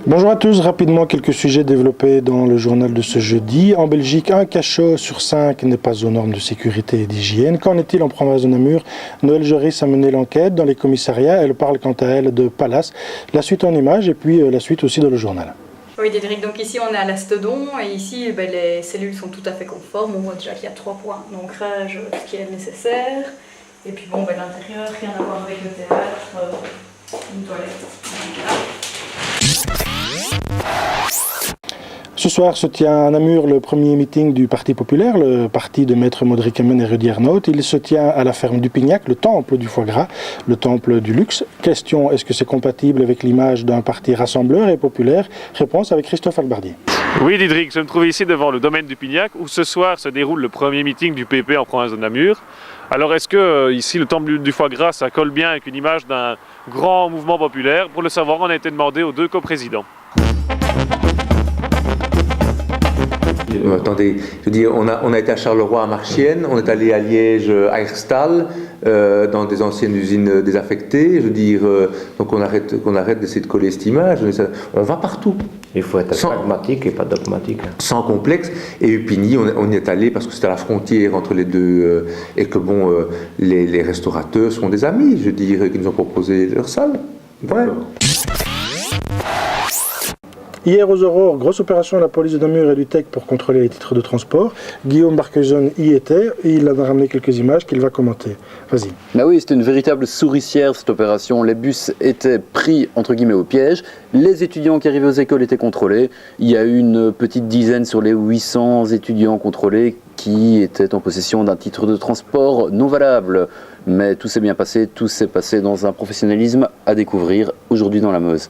Bonjour à tous, rapidement quelques sujets développés dans le journal de ce jeudi. En Belgique, un cachot sur 5 n'est pas aux normes de sécurité et d'hygiène. Qu'en est-il en province de Namur? Noël Joris a mené l'enquête dans les commissariats. Elle parle quant à elle de Palace. La suite en images et puis la suite aussi dans le journal. Oui, Dédric, donc ici on est à l'Astodon et ici les cellules sont tout à fait conformes. On voit déjà qu'il y a 3 points d'ancrage, ce qui est nécessaire. Et puis bon, l'intérieur, rien à voir avec le théâtre, une toilette. Ce soir se tient à Namur le premier meeting du Parti populaire, le parti de Maître Modric Hemen et Rudy Ernout. Il se tient à la ferme du Pignac, le temple du foie gras, le temple du luxe. Question, est-ce que c'est compatible avec l'image d'un parti rassembleur et populaire? Réponse avec Christophe Albardier. Oui, Didrik, je me trouve ici devant le domaine du Pignac où ce soir se déroule le premier meeting du PP en province de Namur. Alors est-ce que ici le temple du foie gras ça colle bien avec une image d'un grand mouvement populaire? Pour le savoir, on a été demandé aux 2 coprésidents. Attendez, je veux dire, on a été à Charleroi à Marchienne, on est allé à Liège à Herstal, dans des anciennes usines désaffectées. Je veux dire, donc on arrête d'essayer de coller cette image. On va partout. Il faut être pragmatique et pas dogmatique. Sans complexe. Et Upigny, on y est allé parce que c'était à la frontière entre les deux et que bon, les restaurateurs sont des amis, je veux dire, qui nous ont proposé leur salle. Ouais. Hier aux Aurores, grosse opération à la police de Namur et du TEC pour contrôler les titres de transport. Guillaume Barquezon y était et il en a ramené quelques images qu'il va commenter. Vas-y. Bah oui, c'était une véritable souricière cette opération. Les bus étaient pris entre guillemets au piège. Les étudiants qui arrivaient aux écoles étaient contrôlés. Il y a eu une petite dizaine sur les 800 étudiants contrôlés qui étaient en possession d'un titre de transport non valable. Mais tout s'est bien passé, tout s'est passé dans un professionnalisme à découvrir aujourd'hui dans la Meuse.